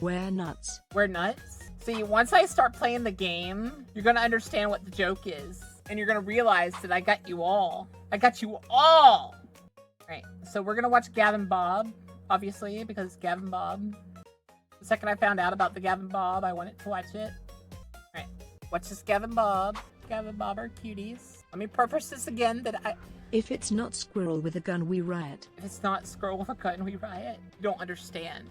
We're nuts. We're nuts? See, once I start playing the game, you're gonna understand what the joke is. And you're gonna realize that I got you all. I got you all! Alright, so we're gonna watch Gav and Bob, obviously, because it's Gav and Bob. The second I found out about the Gav and Bob, I wanted to watch it. Alright, watch this Gav and Bob. Gav and Bob are cuties. Let me preface this again that If it's not squirrel with a gun, we riot. if it's not squirrel with a gun, we riot. You don't understand.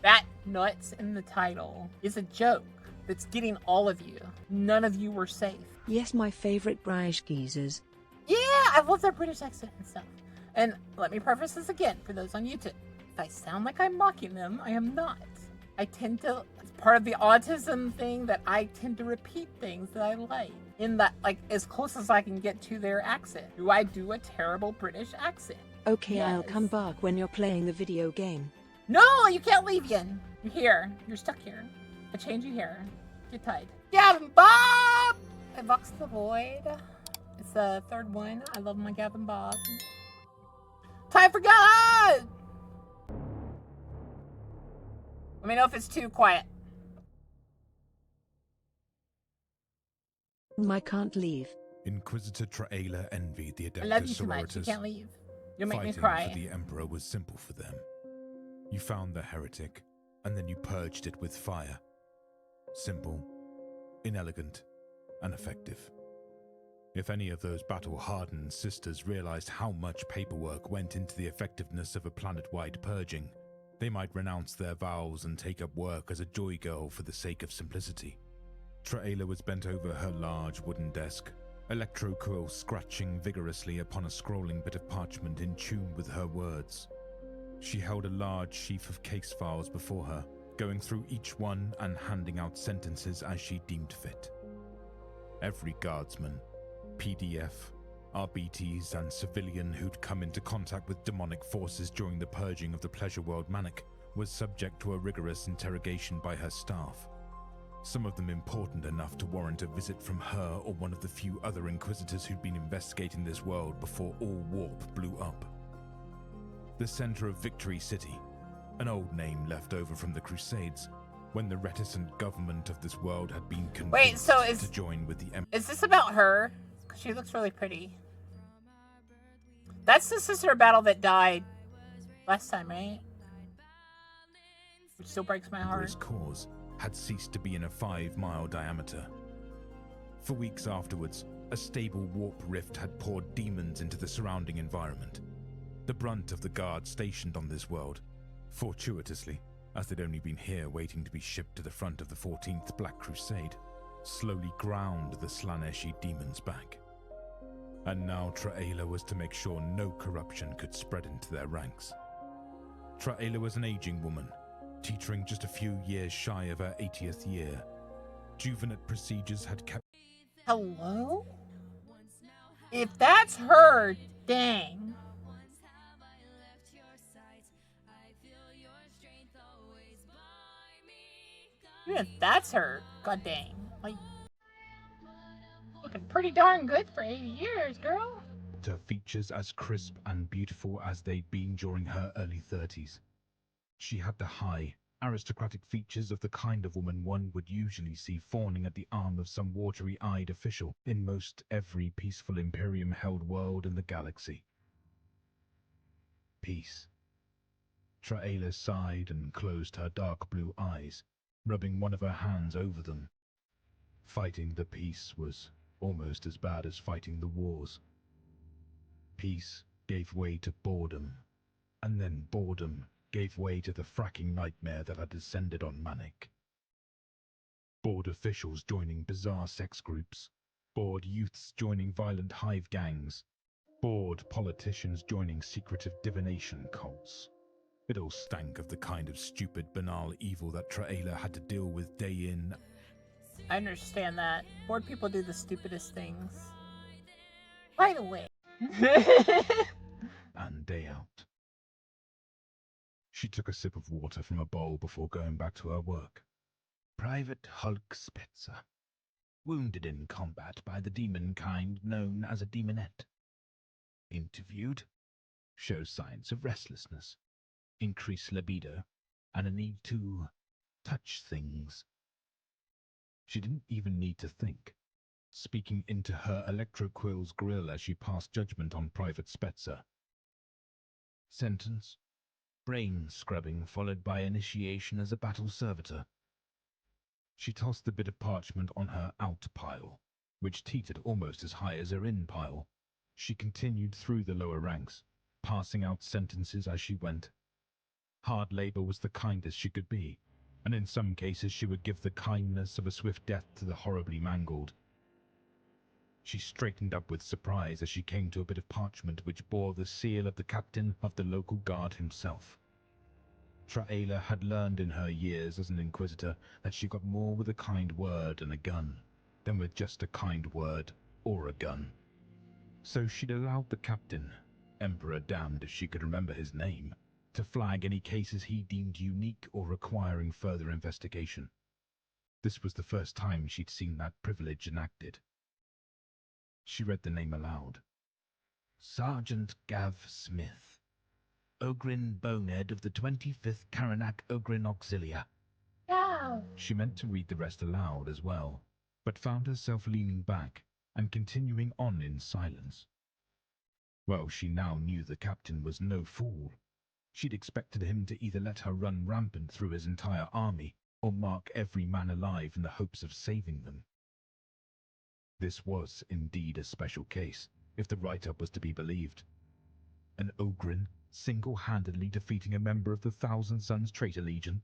That nuts in the title is a joke that's getting all of you. None of you were safe. Yes, my favorite British geezers. Yeah, I love their British accent and stuff. And let me preface this again for those on YouTube. If I sound like I'm mocking them, I am not. I tend to, it's part of the autism thing that I tend to repeat things that I like. In that, like, as close as I can get to their accent. Do I do a terrible British accent? Okay, Yes. I'll come back when you're playing the video game. No, you can't leave yet. You're here. You're stuck here. I change you here. Get tied. Gavin Bob! I Vox the Void. It's the third one. I love my Gavin Bob. Time for God! Let me know if it's too quiet. I can't leave. Inquisitor Traela envied the I love Adeptus you too much. You Sororitas. can't leave. You'll make me Fighting cry. for the Emperor was simple for them. You found the heretic, and then you purged it with fire. Simple, inelegant, and effective. If any of those battle-hardened sisters realized how much paperwork went into the effectiveness of a planet-wide purging, they might renounce their vows and take up work as a joy girl for the sake of simplicity. Traela was bent over her large wooden desk, electro-quill scratching vigorously upon a scrolling bit of parchment in tune with her words. She held a large sheaf of case files before her, going through each one and handing out sentences as she deemed fit. Every guardsman, PDF, RBTs, and civilian who'd come into contact with demonic forces during the purging of the Pleasure World Manic was subject to a rigorous interrogation by her staff. Some of them important enough to warrant a visit from her or one of the few other Inquisitors who'd been investigating this world before all warp blew up. The center of Victory City, an old name left over from the Crusades, when the reticent government of this world had been convinced to join with the Empire. Is this about her? 'Cause she looks really pretty. That's the sister battle that died last time, right? Which still breaks my heart. Emperor's cause had ceased to be in a 5-mile diameter. For weeks afterwards, a stable warp rift had poured demons into the surrounding environment. The brunt of the guards stationed on this world, fortuitously, as they'd only been here waiting to be shipped to the front of the 14th Black Crusade, slowly ground the Slaneshi demons back. And now Traela was to make sure no corruption could spread into their ranks. Traela was an aging woman, teetering just a few years shy of her 80th year. Juvenate procedures had kept... Hello? If that's her, dang. Even if that's her, god dang. Like, looking pretty darn good for 80 years, girl. her features as crisp and beautiful as they'd been during her early 30s. She had the high, aristocratic features of the kind of woman one would usually see fawning at the arm of some watery-eyed official in most every peaceful Imperium-held world in the galaxy. Peace. Traela sighed and closed her dark blue eyes, rubbing one of her hands over them. Fighting the peace was almost as bad as fighting the wars. Peace gave way to boredom, and then boredom gave way to the fracking nightmare that had descended on Manic. Bored officials joining bizarre sex groups, bored youths joining violent hive gangs, bored politicians joining secretive divination cults. It all stank of the kind of stupid, banal evil that Traela had to deal with day in. I understand that. Bored people do the stupidest things. By the way. And day out. She took a sip of water from a bowl before going back to her work. Private Hulk Spitzer, wounded in combat by the demon kind known as a demonette. Interviewed, shows signs of restlessness, increased libido, and a need to touch things. She didn't even need to think, speaking into her electroquill's grill as she passed judgment on Private Spetzer. Sentence: brain scrubbing followed by initiation as a battle servitor. She tossed the bit of parchment on her out pile, which teetered almost as high as her in pile. She continued through the lower ranks, passing out sentences as she went. Hard labor was the kindest she could be, and in some cases she would give the kindness of a swift death to the horribly mangled. She straightened up with surprise as she came to a bit of parchment which bore the seal of the captain of the local guard himself. Traela had learned in her years as an inquisitor that she got more with a kind word and a gun than with just a kind word or a gun. So she'd allowed the captain, Emperor damned if she could remember his name, to flag any cases he deemed unique or requiring further investigation. This was the first time she'd seen that privilege enacted. She read the name aloud. Sergeant Gav Smith, Ogrin Bonehead of the 25th Karanak Ogrin Auxilia. Yeah. She meant to read the rest aloud as well, but found herself leaning back and continuing on in silence. Well, she now knew the captain was no fool. She'd expected him to either let her run rampant through his entire army, or mark every man alive in the hopes of saving them. This was indeed a special case, if the write-up was to be believed. An Ogrin single-handedly defeating a member of the Thousand Suns Traitor Legion,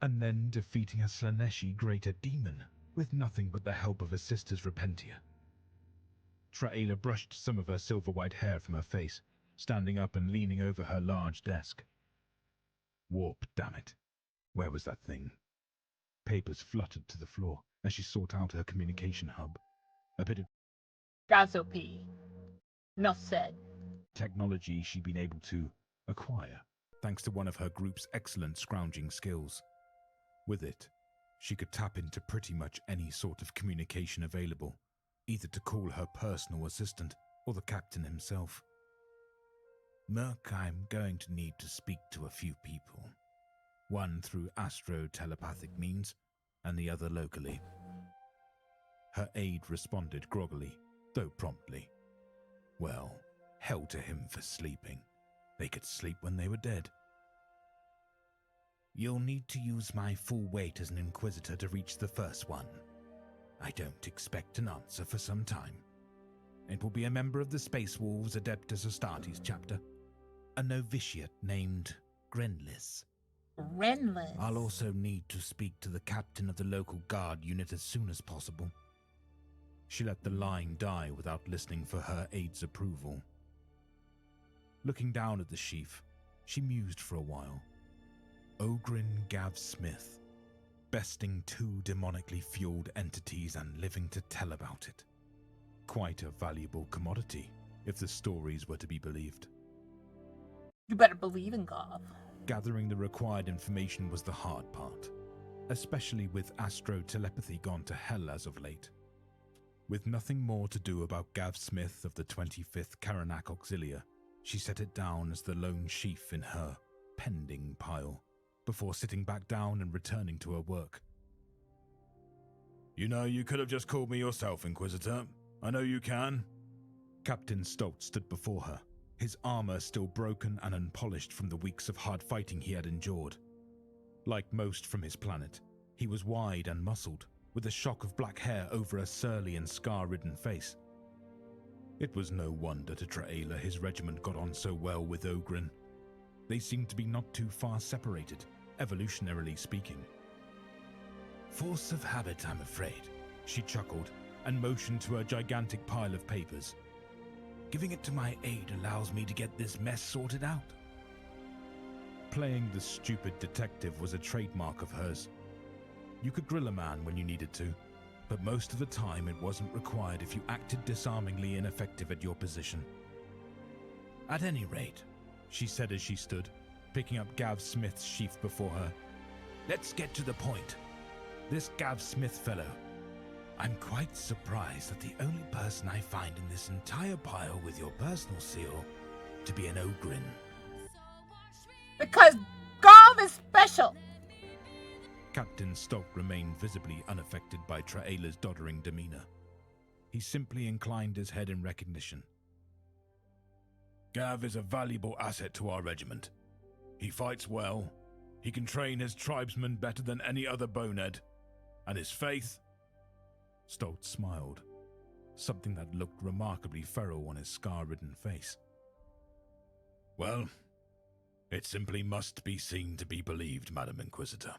and then defeating a Slaneshi Greater Demon, with nothing but the help of his sister's Repentia. Traela brushed some of her silver-white hair from her face, standing up and leaning over her large desk. Warp, damn it. Where was that thing? Papers fluttered to the floor as she sought out her communication hub. A bit of Gazopy. Enough said. technology she'd been able to acquire, thanks to one of her group's excellent scrounging skills. With it, she could tap into pretty much any sort of communication available, either to call her personal assistant or the captain himself. Merc, I'm going to need to speak to a few people. One through astro-telepathic means, and the other locally. Her aide responded groggily, though promptly. Well, hell to him for sleeping. They could sleep when they were dead. You'll need to use my full weight as an inquisitor to reach the first one. I don't expect an answer for some time. It will be a member of the Space Wolves Adeptus Astartes chapter, a novitiate named Grenlis. Renless. I'll also need to speak to the captain of the local guard unit as soon as possible. She let the line die without listening for her aide's approval. Looking down at the sheaf, she mused for a while. Ogrin Gav Smith, besting 2 demonically fueled entities and living to tell about it. Quite a valuable commodity, if the stories were to be believed. You better believe in GAV. Gathering the required information was the hard part, especially with astro-telepathy gone to hell as of late. With nothing more to do about Gav Smith of the 25th Karanak Auxilia, she set it down as the lone sheaf in her pending pile, before sitting back down and returning to her work. You know, you could have just called me yourself, Inquisitor. I know you can. Captain Stoltz stood before her, his armor still broken and unpolished from the weeks of hard fighting he had endured. Like most from his planet, he was wide and muscled, with a shock of black hair over a surly and scar-ridden face. It was no wonder to Traela his regiment got on so well with Ogrin. They seemed to be not too far separated, evolutionarily speaking. Force of habit, I'm afraid, she chuckled and motioned to a gigantic pile of papers. Giving it to my aide allows me to get this mess sorted out. Playing the stupid detective was a trademark of hers. You could grill a man when you needed to, but most of the time it wasn't required if you acted disarmingly ineffective at your position. At any rate, she said as she stood, picking up Gav Smith's sheaf before her, let's get to the point. This Gav Smith fellow, I'm quite surprised that the only person I find in this entire pile with your personal seal to be an Ogrin. Because GAV is special. Captain Stolt remained visibly unaffected by Traela's doddering demeanor. He simply inclined his head in recognition. Gav is a valuable asset to our regiment. He fights well, he can train his tribesmen better than any other bonehead, and his faith... Stolt smiled, something that looked remarkably feral on his scar-ridden face. Well, it simply must be seen to be believed, Madam Inquisitor.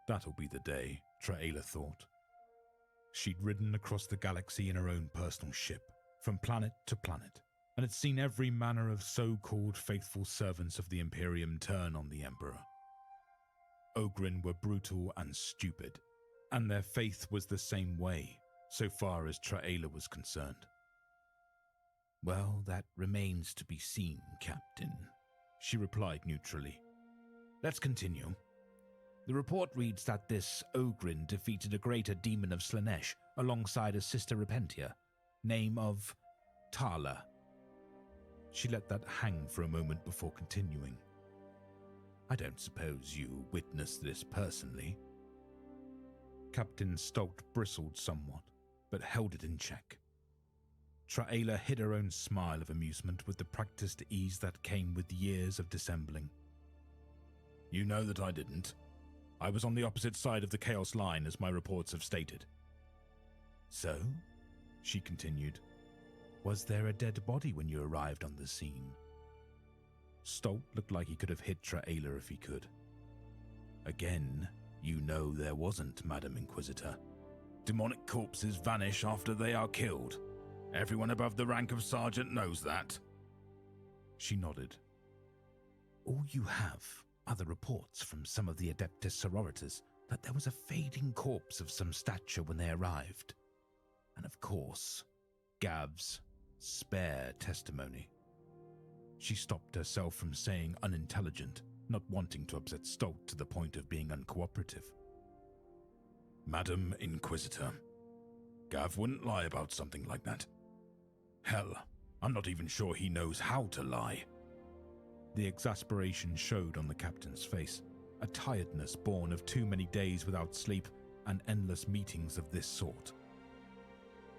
That'll be the day, Traela thought. She'd ridden across the galaxy in her own personal ship, from planet to planet, and had seen every manner of so-called faithful servants of the Imperium turn on the Emperor. Ogryn were brutal and stupid, and their faith was the same way, so far as Traela was concerned. Well, that remains to be seen, Captain, she replied neutrally. Let's continue. The report reads that this Ogryn defeated a greater demon of Slaanesh alongside a sister Repentia, name of Tala. She let that hang for a moment before continuing. I don't suppose you witnessed this personally? Captain Stolt bristled somewhat, but held it in check. Traela hid her own smile of amusement with the practiced ease that came with years of dissembling. You know that I didn't. I was on the opposite side of the Chaos line, as my reports have stated. So, she continued, was there a dead body when you arrived on the scene? Stolt looked like he could have hit Traela if he could. Again, you know there wasn't, Madam Inquisitor. Demonic corpses vanish after they are killed. Everyone above the rank of sergeant knows that. She nodded. All you have are the reports from some of the Adeptus Sororitas that there was a fading corpse of some stature when they arrived. And of course, Gav's spare testimony. She stopped herself from saying unintelligent, not wanting to upset Stolt to the point of being uncooperative. Madam Inquisitor, Gav wouldn't lie about something like that. Hell, I'm not even sure he knows how to lie. The exasperation showed on the captain's face, a tiredness born of too many days without sleep and endless meetings of this sort.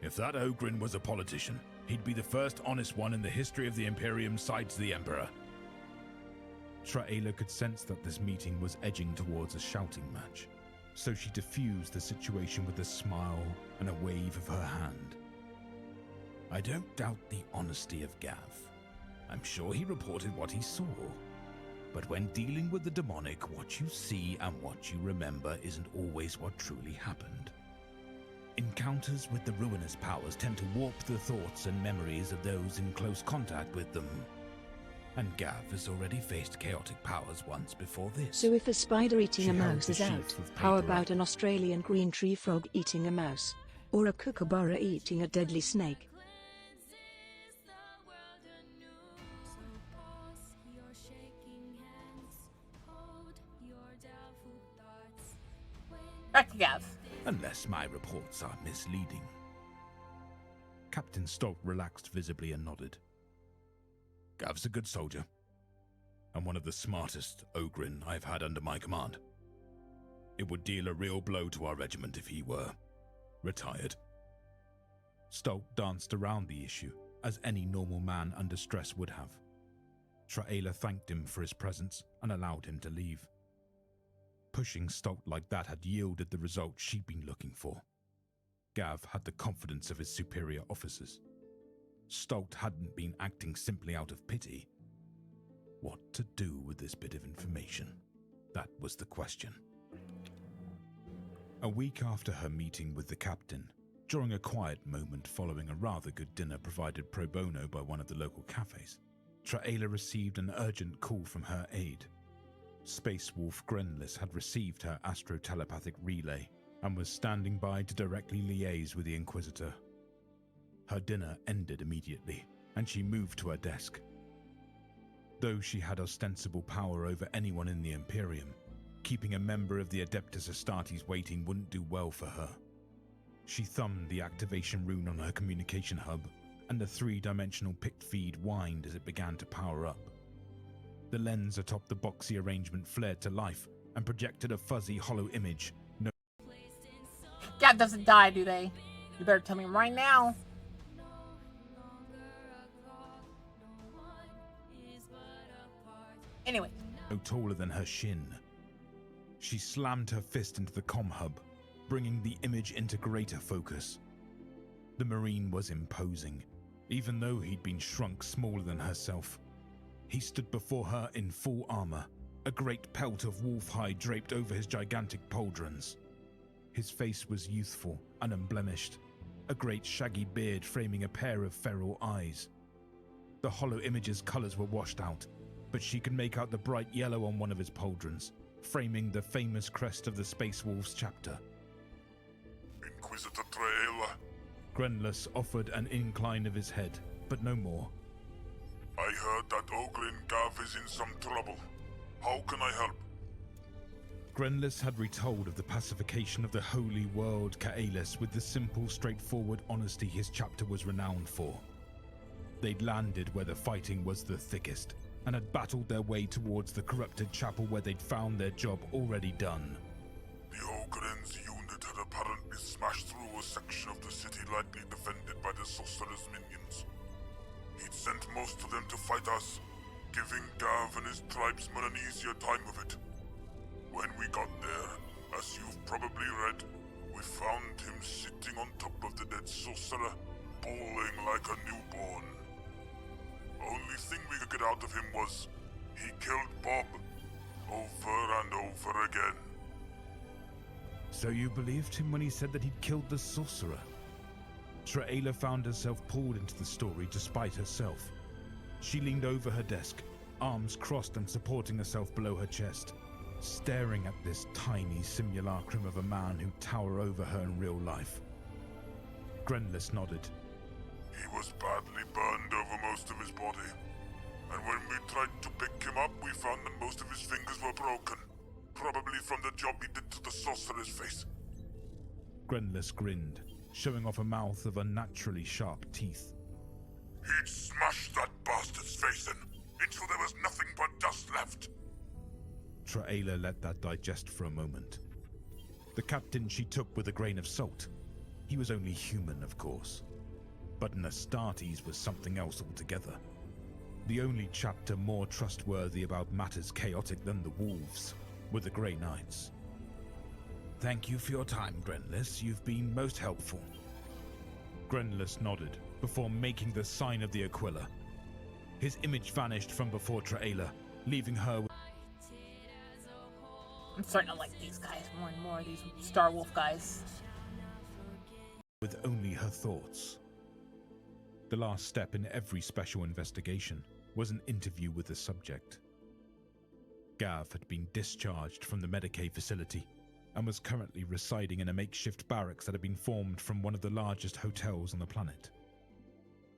If that Ogryn was a politician, he'd be the first honest one in the history of the Imperium sides the Emperor. Traela could sense that this meeting was edging towards a shouting match, so she diffused the situation with a smile and a wave of her hand. I don't doubt the honesty of Gav. I'm sure he reported what he saw. But when dealing with the demonic, what you see and what you remember isn't always what truly happened. Encounters with the ruinous powers tend to warp the thoughts and memories of those in close contact with them. And Gav has already faced chaotic powers once before this. So if a spider eating a mouse is out, how about an Australian green tree frog eating a mouse? Or a kookaburra eating a deadly snake? Back to Gav. Unless my reports are misleading. Captain Stolt relaxed visibly and nodded. Gav's a good soldier, and one of the smartest Ogryn I've had under my command. It would deal a real blow to our regiment if he were retired. Stolt danced around the issue, as any normal man under stress would have. Traela thanked him for his presence and allowed him to leave. Pushing Stolt like that had yielded the result she'd been looking for. Gav had the confidence of his superior officers. Stolt hadn't been acting simply out of pity. What to do with this bit of information? That was the question. A week after her meeting with the captain, during a quiet moment following a rather good dinner provided pro bono by one of the local cafes, Traela received an urgent call from her aide. Space Wolf Grenlis had received her astro-telepathic relay and was standing by to directly liaise with the Inquisitor. Her dinner ended immediately, and she moved to her desk. Though she had ostensible power over anyone in the Imperium, keeping a member of the Adeptus Astartes waiting wouldn't do well for her. She thumbed the activation rune on her communication hub, and the three-dimensional pict feed whined as it began to power up. The lens atop the boxy arrangement flared to life and projected a fuzzy, hollow image. No Gav doesn't die, do they? You better tell me right now. Anyway. no taller than her shin. She slammed her fist into the comm hub, bringing the image into greater focus. The Marine was imposing, even though he'd been shrunk smaller than herself. He stood before her in full armor, a great pelt of wolf hide draped over his gigantic pauldrons. His face was youthful and unblemished, a great shaggy beard framing a pair of feral eyes. The hollow image's colors were washed out, but she could make out the bright yellow on one of his pauldrons, framing the famous crest of the Space Wolves chapter. Inquisitor Traela. Grenless offered an incline of his head, but no more. I heard that Ogrin GAV is in some trouble. How can I help? Grenless had retold of the pacification of the holy world Kaelis with the simple, straightforward honesty his chapter was renowned for. They'd landed where the fighting was the thickest, and had battled their way towards the corrupted chapel where they'd found their job already done. The Ogrin's unit had apparently smashed through a section of the city likely defended by the sorcerer's minions. He'd sent most of them to fight us, giving Gav and his tribesmen an easier time of it. When we got there, as you've probably read, we found him sitting on top of the dead sorcerer, bawling like a newborn. Only thing we could get out of him was, he killed Bob, over and over again. So you believed him when he said that he'd killed the sorcerer? Traela found herself pulled into the story despite herself. She leaned over her desk, arms crossed and supporting herself below her chest, staring at this tiny simulacrum of a man who'd tower over her in real life. Grenless nodded. He was badly burned over most of his body, and when we tried to pick him up, we found that most of his fingers were broken, probably from the job he did to the sorcerer's face. Grenless grinned, showing off a mouth of unnaturally sharp teeth. He'd smashed that bastard's face in, until there was nothing but dust left. Traela let that digest for a moment. The captain she took with a grain of salt. He was only human, of course. But an Astartes was something else altogether. The only chapter more trustworthy about matters chaotic than the Wolves were the Grey Knights. Thank you for your time, Grenless. You've been most helpful. Grenless nodded before making the sign of the Aquila. His image vanished from before Traela, leaving her with I'm starting to like these guys more and more, these Star Wolf guys. with only her thoughts. The last step in every special investigation was an interview with the subject. Gav had been discharged from the Medicaid facility and was currently residing in a makeshift barracks that had been formed from one of the largest hotels on the planet.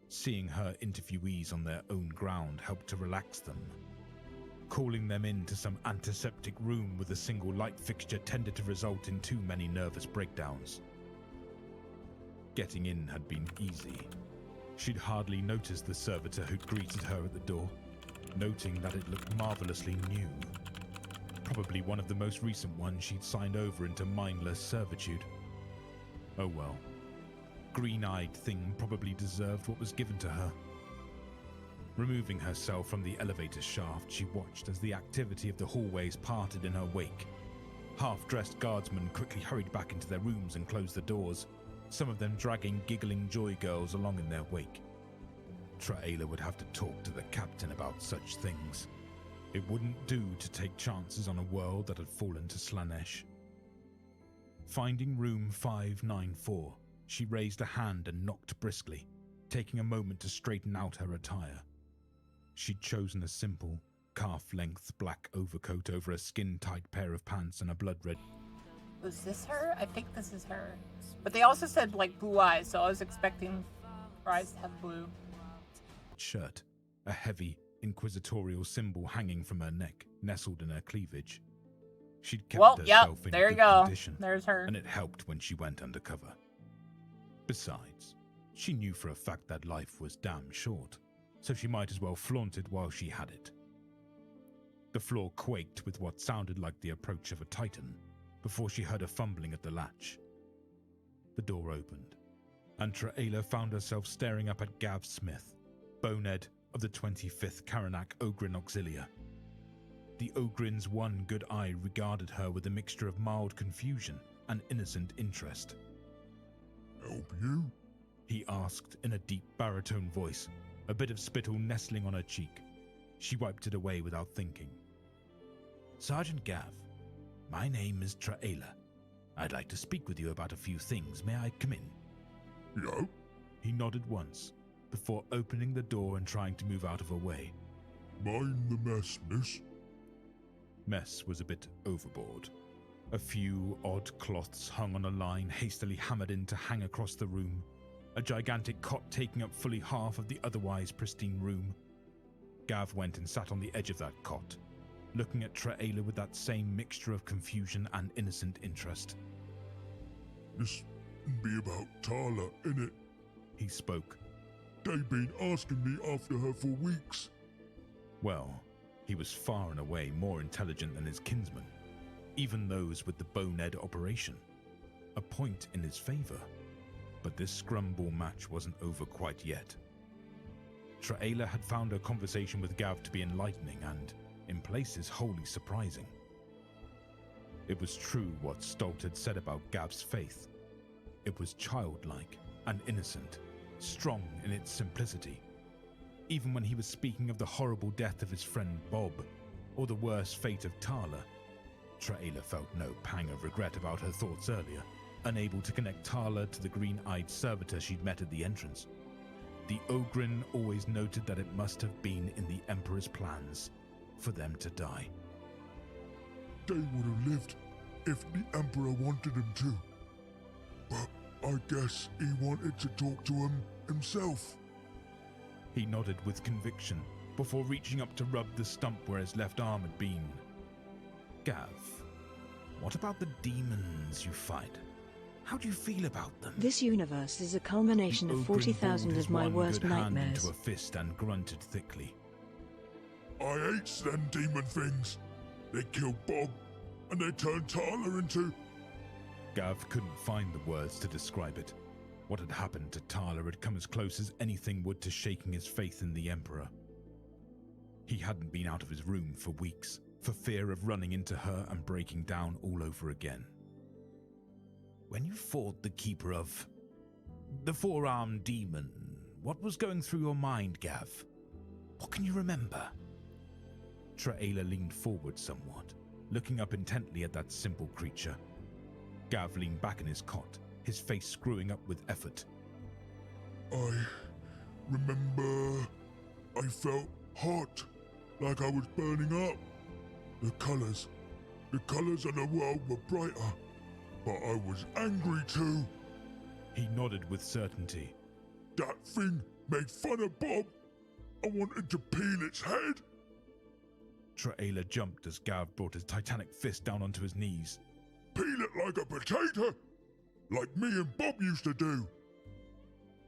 Seeing her interviewees on their own ground helped to relax them. Calling them into some antiseptic room with a single light fixture tended to result in too many nervous breakdowns. Getting in had been easy. She'd hardly noticed the servitor who'd greeted her at the door, noting that it looked marvelously new. Probably one of the most recent ones she'd signed over into mindless servitude. Oh well. Green-eyed thing probably deserved what was given to her. Removing herself from the elevator shaft, she watched as the activity of the hallways parted in her wake. Half-dressed guardsmen quickly hurried back into their rooms and closed the doors, some of them dragging giggling joy girls along in their wake. Traela would have to talk to the captain about such things. It wouldn't do to take chances on a world that had fallen to Slanesh. Finding room 594, she raised a hand and knocked briskly, taking a moment to straighten out her attire. She'd chosen a simple, calf-length black overcoat over a skin-tight pair of pants and a blood-red. Was this her? I think this is her. But they also said, like, blue eyes, so I was expecting her eyes to have blue. Shirt, a heavy, inquisitorial symbol hanging from her neck, nestled in her cleavage. She'd kept herself in there good you go. condition, There's her. and it helped when she went undercover. Besides, she knew for a fact that life was damn short, so she might as well flaunt it while she had it. The floor quaked with what sounded like the approach of a titan before she heard a fumbling at the latch. The door opened, and Traela found herself staring up at Gav Smith, bonehead of the 25th Karanak Ogrin Auxilia. The Ogrin's one good eye regarded her with a mixture of mild confusion and innocent interest. Help you? He asked in a deep baritone voice, a bit of spittle nestling on her cheek. She wiped it away without thinking. Sergeant Gav, my name is Traela. I'd like to speak with you about a few things. May I come in? Yeah? He nodded once, before opening the door and trying to move out of her way. Mind the mess, miss? Mess was a bit overboard. A few odd cloths hung on a line hastily hammered in to hang across the room, a gigantic cot taking up fully half of the otherwise pristine room. Gav went and sat on the edge of that cot, looking at Traela with that same mixture of confusion and innocent interest. This be about Tala, innit? He spoke. They been asking me after her for weeks. Well, he was far and away more intelligent than his kinsman, even those with the bonehead operation. A point in his favor. But this scrumball match wasn't over quite yet. Traela had found her conversation with Gav to be enlightening and, in places, wholly surprising. It was true what Stolt had said about Gav's faith. It was childlike and innocent, strong in its simplicity. Even when he was speaking of the horrible death of his friend Bob, or the worse fate of Tala, Traela felt no pang of regret about her thoughts earlier, unable to connect Tala to the green-eyed servitor she'd met at the entrance. The Ogrin always noted that it must have been in the Emperor's plans for them to die. They would have lived if the Emperor wanted him to. But I guess he wanted to talk to him himself. He nodded with conviction before reaching up to rub the stump where his left arm had been. Gav, what about the demons you fight? How do you feel about them? This universe is a culmination of 40,000 of my worst nightmares. Into a fist and grunted thickly. I hates them demon things. They killed Bob, and they turned Tala into... Gav couldn't find the words to describe it. What had happened to Tala had come as close as anything would to shaking his faith in the Emperor. He hadn't been out of his room for weeks, for fear of running into her and breaking down all over again. When you fought the Keeper of... the four-armed demon, what was going through your mind, Gav? What can you remember? Traela leaned forward somewhat, looking up intently at that simple creature. Gav leaned back in his cot, his face screwing up with effort. I remember I felt hot, like I was burning up. The colours of the world were brighter, but I was angry too. He nodded with certainty. That thing made fun of Bob. I wanted to peel its head. Traela jumped as Gav brought his titanic fist down onto his knees. Peel it like a potato, like me and Bob used to do.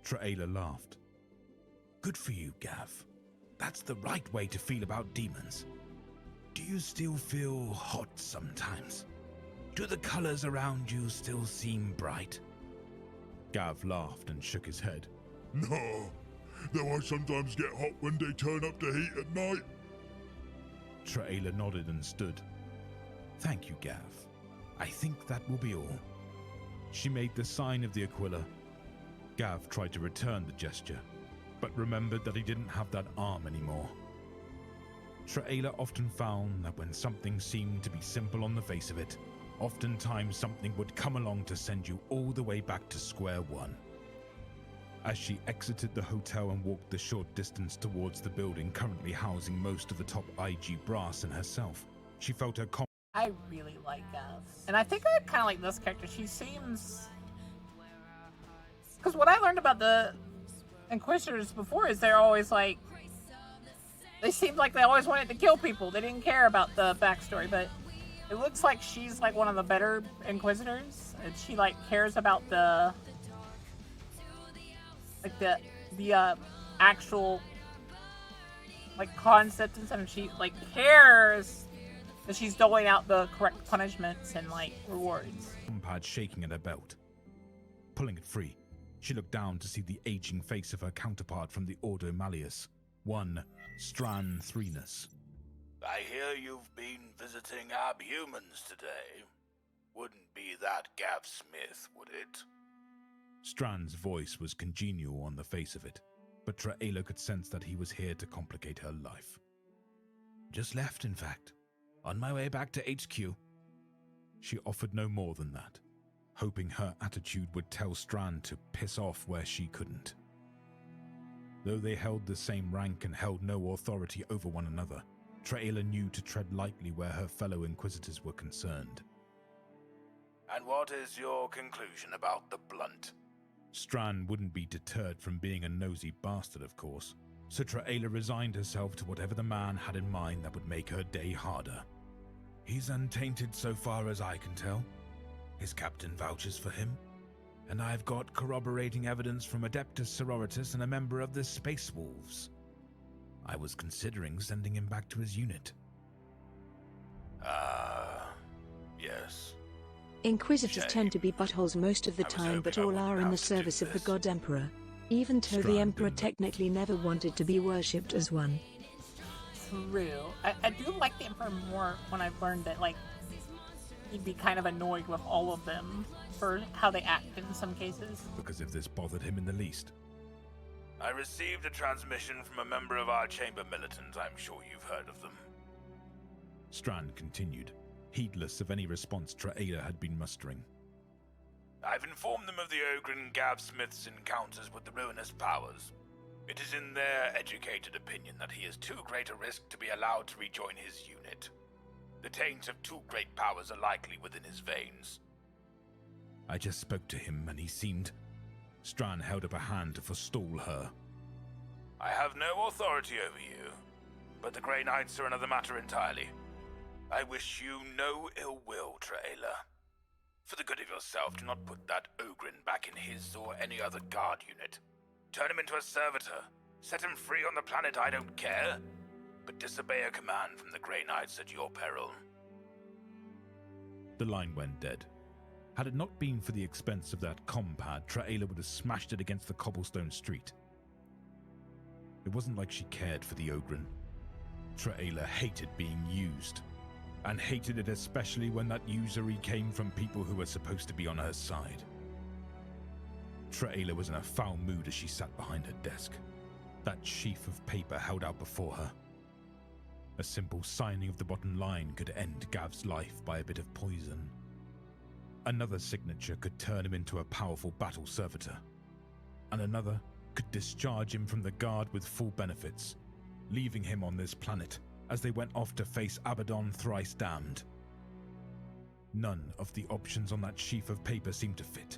Traela laughed. Good for you, Gav. That's the right way to feel about demons. Do you still feel hot sometimes? Do the colors around you still seem bright? Gav laughed and shook his head. No, though I sometimes get hot when they turn up the heat at night. Traela nodded and stood. Thank you, Gav. I think that will be all. She made the sign of the Aquila. Gav tried to return the gesture, but remembered that he didn't have that arm anymore. Traela often found that when something seemed to be simple on the face of it, oftentimes something would come along to send you all the way back to square one. As she exited the hotel and walked the short distance towards the building currently housing most of the top IG brass and herself, she felt her I really like Gav. And I think I kind of like this character. She seems... Because what I learned about the Inquisitors before is they're always like... They seemed like they always wanted to kill people. They didn't care about the backstory, but it looks like she's like one of the better Inquisitors. And she like cares about the... Like the actual like concept and stuff, and she like cares that she's doling out the correct punishments and like rewards. Pad shaking at her belt. Pulling it free, she looked down to see the aging face of her counterpart from the Ordo Malleus, one Stran Threenus. I hear you've been visiting abhumans today. Wouldn't be that Gav Smith, would it? Stran's voice was congenial on the face of it, but Traela could sense that he was here to complicate her life. Just left, in fact. On my way back to HQ. She offered no more than that, hoping her attitude would tell Stran to piss off where she couldn't. Though they held the same rank and held no authority over one another, Traela knew to tread lightly where her fellow Inquisitors were concerned. And what is your conclusion about the blunt? Stran wouldn't be deterred from being a nosy bastard, of course, so Traela resigned herself to whatever the man had in mind that would make her day harder. He's untainted so far as I can tell. His captain vouches for him, and I've got corroborating evidence from Adeptus Sororitas and a member of the Space Wolves. I was considering sending him back to his unit. Yes. Inquisitors tend to be buttholes most of the time, but all are in the service of the God Emperor. Even though the Emperor technically never wanted to be worshipped as one. True. I do like the Emperor more when I've learned that, like, he'd be kind of annoyed with all of them for how they act in some cases. Because if this bothered him in the least. I received a transmission from a member of our chamber militant. I'm sure you've heard of them. Stran continued, heedless of any response Traela had been mustering. I've informed them of the Ogren Gav Smith's encounters with the ruinous powers. It is in their educated opinion that he is too great a risk to be allowed to rejoin his unit. The taints of two great powers are likely within his veins. I just spoke to him and he seemed... Stran held up a hand to forestall her. I have no authority over you, but the Grey Knights are another matter entirely. I wish you no ill will, Traela. For the good of yourself, do not put that Ogren back in his or any other guard unit. Turn him into a servitor. Set him free on the planet, I don't care. But disobey a command from the Grey Knights at your peril. The line went dead. Had it not been for the expense of that compad, Traela would have smashed it against the cobblestone street. It wasn't like she cared for the Ogren. Traela hated being used, and hated it especially when that usury came from people who were supposed to be on her side. Traela was in a foul mood as she sat behind her desk, that sheaf of paper held out before her. A simple signing of the bottom line could end Gav's life by a bit of poison. Another signature could turn him into a powerful battle servitor, and another could discharge him from the guard with full benefits, leaving him on this planet as they went off to face Abaddon thrice damned. None of the options on that sheaf of paper seemed to fit.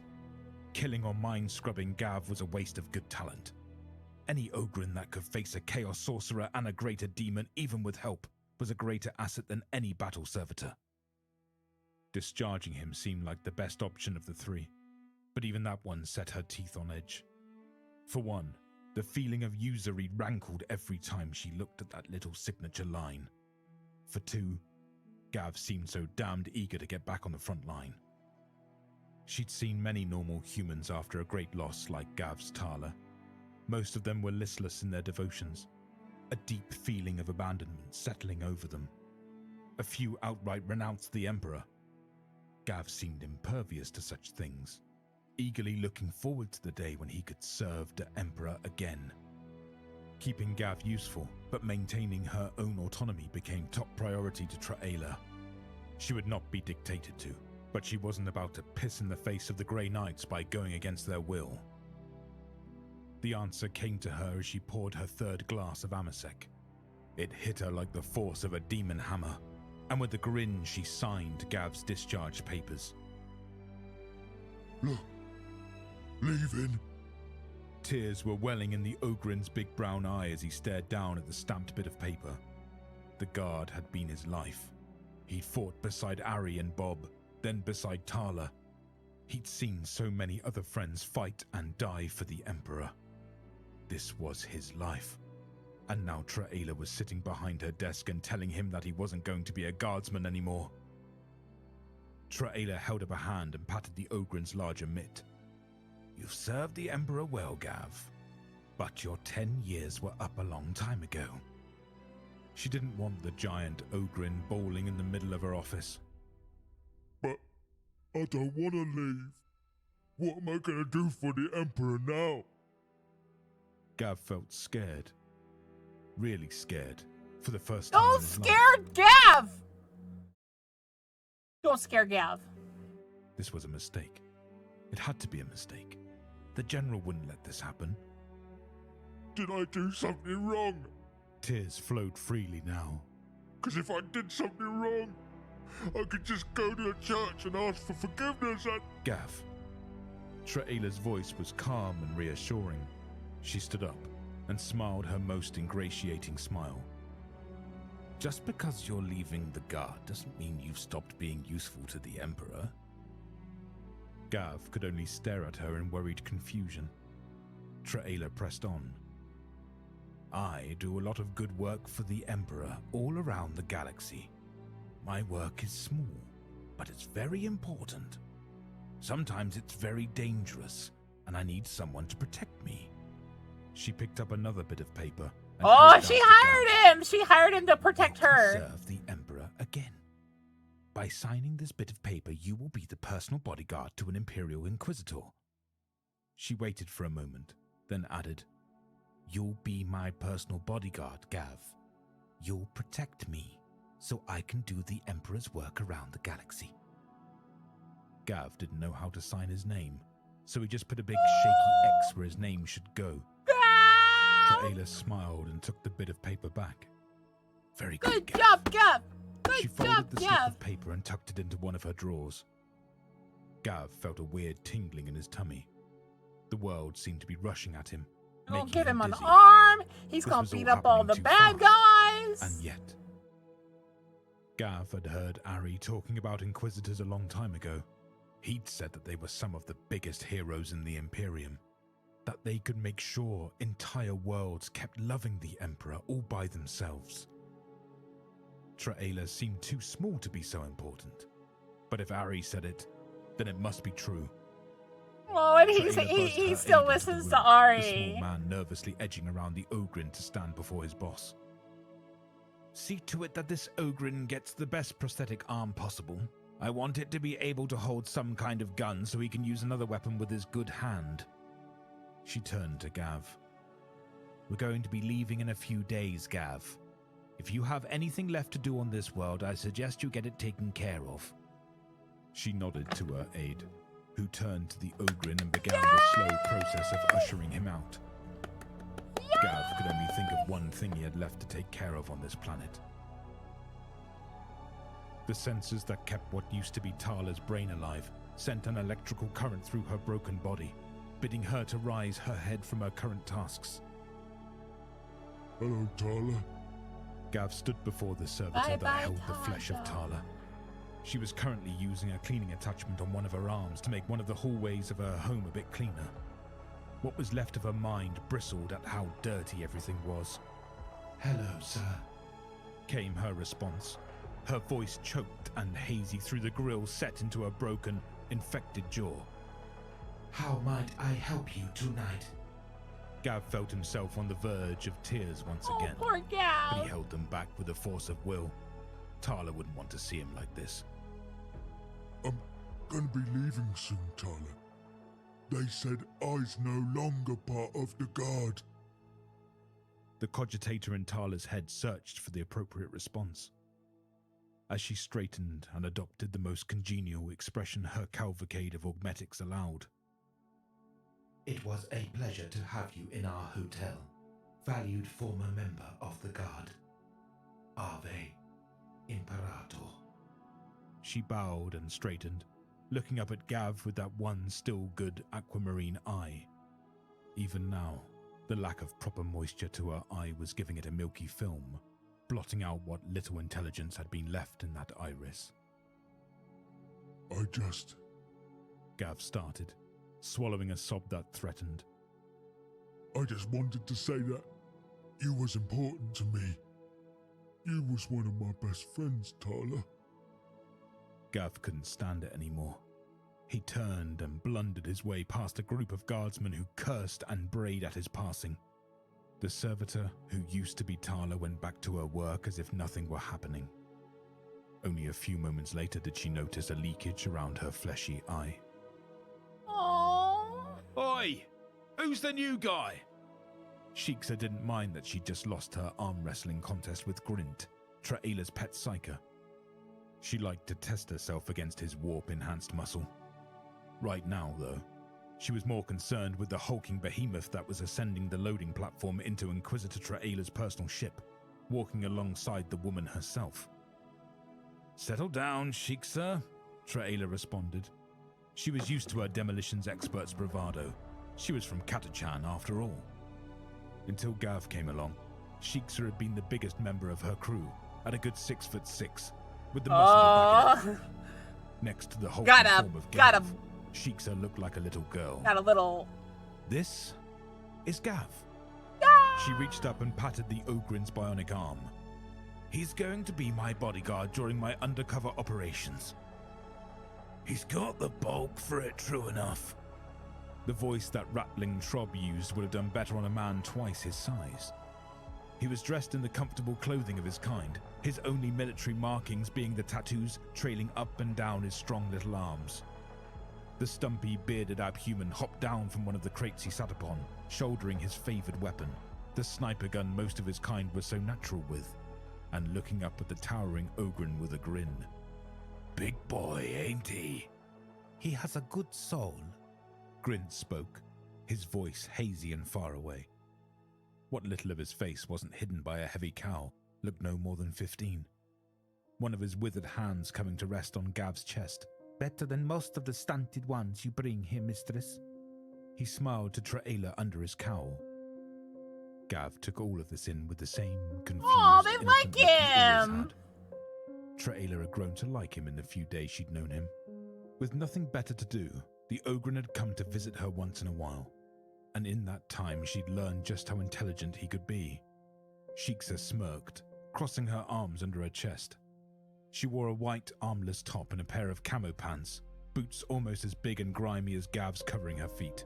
Killing or mind-scrubbing Gav was a waste of good talent. Any Ogren that could face a Chaos Sorcerer and a greater demon, even with help, was a greater asset than any battle servitor. Discharging him seemed like the best option of the three, but even that one set her teeth on edge. For one, the feeling of usury rankled every time she looked at that little signature line. For two, Gav seemed so damned eager to get back on the front line. She'd seen many normal humans after a great loss like Gav's Tala. Most of them were listless in their devotions, a deep feeling of abandonment settling over them. A few outright renounced the Emperor. Gav seemed impervious to such things, eagerly looking forward to the day when he could serve the Emperor again. Keeping Gav useful, but maintaining her own autonomy became top priority to Traela. She would not be dictated to, but she wasn't about to piss in the face of the Grey Knights by going against their will. The answer came to her as she poured her third glass of Amasec. It hit her like the force of a demon hammer, and with a grin she signed Gav's discharge papers. Look, leaving. Tears were welling in the Ogren's big brown eye as he stared down at the stamped bit of paper. The guard had been his life. He'd fought beside Ari and Bob, then beside Tala. He'd seen so many other friends fight and die for the Emperor. This was his life. And now Traela was sitting behind her desk and telling him that he wasn't going to be a guardsman anymore. Traela held up a hand and patted the Ogren's larger mitt. You've served the Emperor well, Gav, but your 10 years were up a long time ago. She didn't want the giant Ogren bowling in the middle of her office. But I don't want to leave. What am I going to do for the Emperor now? Gav felt scared. Really scared. For the first time Don't in his life. scare Gav! Don't scare Gav. This was a mistake. It had to be a mistake. The general wouldn't let this happen. Did I do something wrong? Tears flowed freely now. Because if I did something wrong, I could just go to a church and ask for forgiveness and... Gav. Traela's voice was calm and reassuring. She stood up and smiled her most ingratiating smile. Just because you're leaving the guard doesn't mean you've stopped being useful to the Emperor. Gav could only stare at her in worried confusion. Traela pressed on. I do a lot of good work for the Emperor all around the galaxy. My work is small, but it's very important. Sometimes it's very dangerous, and I need someone to protect me. She picked up another bit of paper. And Oh, held she out to hired Gav. him! She hired him to protect You can her. serve the Emperor again. By signing this bit of paper, you will be the personal bodyguard to an Imperial Inquisitor. She waited for a moment, then added, You'll be my personal bodyguard, Gav. You'll protect me, so I can do the Emperor's work around the galaxy. Gav didn't know how to sign his name, so he just put a big shaky X where his name should go. Gav! Traela smiled and took the bit of paper back. Very good, Good job, Gav! She Good folded job, the slip Gav! of paper and tucked it into one of her drawers. Gav felt a weird tingling in his tummy. The world seemed to be rushing at him. We'll making give him an dizzy. arm. He's This gonna was all beat up all happening the too bad fast. guys. And yet, Gav had heard Ari talking about Inquisitors a long time ago. He'd said that they were some of the biggest heroes in the Imperium, that they could make sure entire worlds kept loving the Emperor all by themselves. Traela seemed too small to be so important, but if Ari said it, then it must be true. Oh, and Traela he buzzed her still aide into listens the to room, the Ari. small man nervously edging around the Ogren to stand before his boss. See to it that this Ogren gets the best prosthetic arm possible. I want it to be able to hold some kind of gun so he can use another weapon with his good hand. She turned to Gav. We're going to be leaving in a few days, Gav. If you have anything left to do on this world, I suggest you get it taken care of. She nodded to her aide, who turned to the Ogren and began the slow process of ushering him out. Gav could only think of one thing he had left to take care of on this planet. The sensors that kept what used to be Tala's brain alive sent an electrical current through her broken body, bidding her to rise her head from her current tasks. Hello, Tala. Gav stood before the servitor Bye that bye, held the flesh of Tala. Tala. She was currently using a cleaning attachment on one of her arms to make one of the hallways of her home a bit cleaner. What was left of her mind bristled at how dirty everything was. Hello, sir, came her response, her voice choked and hazy through the grill set into her broken, infected jaw. How might I help you tonight? Gav felt himself on the verge of tears once Oh, again, poor but he Gav. held them back with a force of will. Tala wouldn't want to see him like this. I'm gonna be leaving soon, Tala. They said I's no longer part of the guard. The cogitator in Tala's head searched for the appropriate response. As she straightened and adopted the most congenial expression her cavalcade of augmetics allowed. It was a pleasure to have you in our hotel, valued former member of the guard. Ave Imperator. She bowed and straightened, looking up at Gav with that one still good aquamarine eye. Even now, the lack of proper moisture to her eye was giving it a milky film, blotting out what little intelligence had been left in that iris. Gav started, swallowing a sob that threatened. I just wanted to say that You was important to me. You was one of my best friends, Tala. Gav couldn't stand it anymore. He turned and blundered his way past a group of guardsmen who cursed and brayed at his passing. The servitor, who used to be Tala, went back to her work as if nothing were happening. Only a few moments later did she notice a leakage around her fleshy eye. Aww. Oi! Who's the new guy? Shiksa didn't mind that she'd just lost her arm wrestling contest with Grint, Traela's pet psyker. She liked to test herself against his warp-enhanced muscle. Right now, though, she was more concerned with the hulking behemoth that was ascending the loading platform into Inquisitor Traela's personal ship, walking alongside the woman herself. Settle down, Shiksa, Traela responded. She was used to her demolitions expert's bravado. She was from Katachan, after all. Until Gav came along, Shiksa had been the biggest member of her crew, at a good 6'6", with the muscle back. Next to the whole form of Gav, Shiksa looked like a little girl. Got a little. This is Gav. She reached up and patted the Ogren's bionic arm. He's going to be my bodyguard during my undercover operations. He's got the bulk for it, true enough. The voice that rattling Trob used would have done better on a man twice his size. He was dressed in the comfortable clothing of his kind, his only military markings being the tattoos trailing up and down his strong little arms. The stumpy, bearded abhuman hopped down from one of the crates he sat upon, shouldering his favored weapon, the sniper gun most of his kind were so natural with, and looking up at the towering Ogren with a grin. Big boy, ain't he? He has a good soul. Grint spoke, his voice hazy and far away. What little of his face wasn't hidden by a heavy cowl looked no more than 15. One of his withered hands coming to rest on Gav's chest. Better than most of the stunted ones you bring here, mistress. He smiled to Traela under his cowl. Gav took all of this in with the same confused, Aw, they innocent like look he always him! had. Traela had grown to like him in the few days she'd known him. With nothing better to do, the Ogren had come to visit her once in a while, and in that time she'd learned just how intelligent he could be. Shiksa smirked, crossing her arms under her chest. She wore a white, armless top and a pair of camo pants, boots almost as big and grimy as Gav's covering her feet.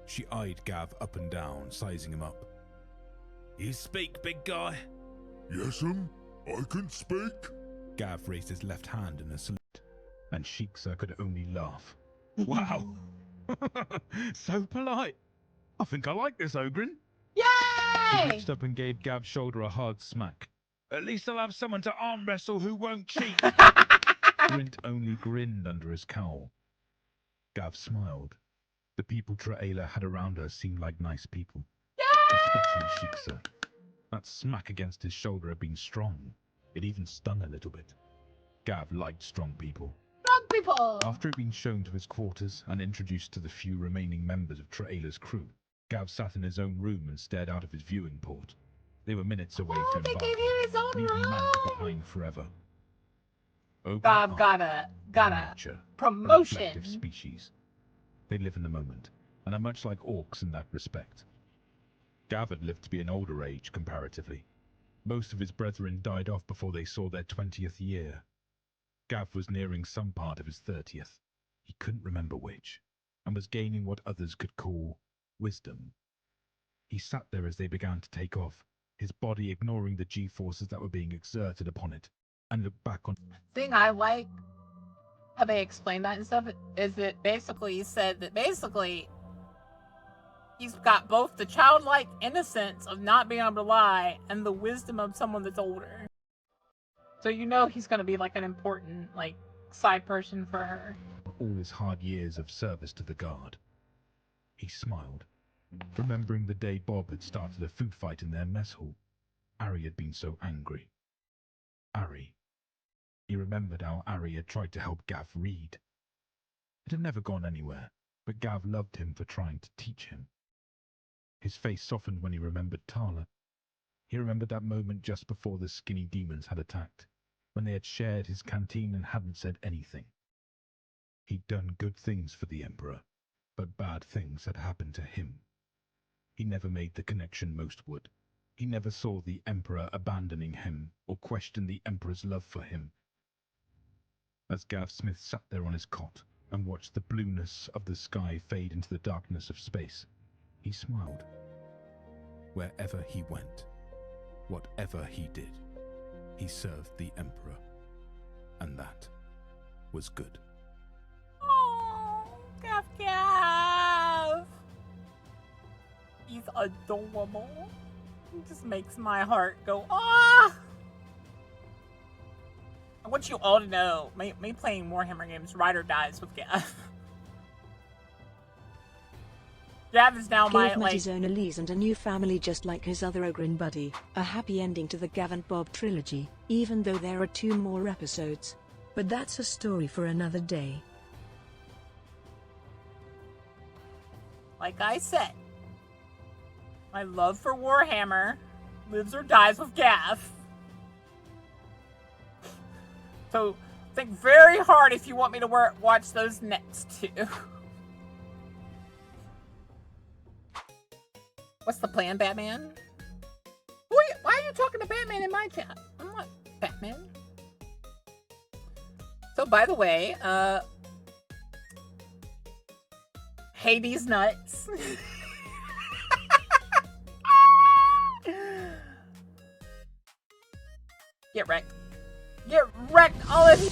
She eyed Gav up and down, sizing him up. You speak, big guy? Yes'm, I can speak. Gav raised his left hand in a salute, and Shiksa could only laugh. Wow! So polite. I think I like this Ogren. He Yay! reached up and gave Gav's shoulder a hard smack. At least I'll have someone to arm wrestle who won't cheat. Grint only grinned under his cowl. Gav smiled. The people Traela had around her seemed like nice people. Especially Shiksa. That smack against his shoulder had been strong. It even stung a little bit. Gav liked strong people. Strong people! After he'd been shown to his quarters and introduced to the few remaining members of Traela's crew, Gav sat in his own room and stared out of his viewing port. They were minutes away from They embarking, gave him his own leaving Manny room! behind forever. Ogre Gav are got a nature, a promotion. reflective species. They live in the moment, and are much like orcs in that respect. Gav had lived to be an older age, comparatively. Most of his brethren died off before they saw their 20th year. Gav was nearing some part of his 30th. He couldn't remember which, and was gaining what others could call wisdom. He sat there as they began to take off, his body ignoring the G-forces that were being exerted upon it, and looked back on... Thing I like how they explained that and stuff is that basically he said that he's got both the childlike innocence of not being able to lie and the wisdom of someone that's older. So you know he's going to be like an important like side person for her. all his hard years of service to the Guard. He smiled, remembering the day Bob had started a food fight in their mess hall. Ari had been so angry. Ari. He remembered how Ari had tried to help Gav read. It had never gone anywhere, but Gav loved him for trying to teach him. His face softened when he remembered Tala. He remembered that moment just before the skinny demons had attacked, when they had shared his canteen and hadn't said anything. He'd done good things for the Emperor, but bad things had happened to him. He never made the connection most would. He never saw the Emperor abandoning him or questioned the Emperor's love for him. As Gav Smith sat there on his cot and watched the blueness of the sky fade into the darkness of space, he smiled. Wherever he went, whatever he did, he served the Emperor, and that was good. Oh, Gav. He's adorable. It just makes my heart go, ah! I want you all to know, me playing Warhammer games, ride or dies with Gav. Gav is now my, Gav met his own Elise and a new family just like his other Ogryn buddy. A happy ending to the Gav and Bob trilogy, even though there are 2 more episodes. But that's a story for another day. Like I said, my love for Warhammer lives or dies with Gav. So think very hard if you want me to watch those next 2. What's the plan, Batman? Why are you talking to Batman in my chat? I'm not Batman. So, by the way, Hades nuts. Get wrecked. Get wrecked, all of you.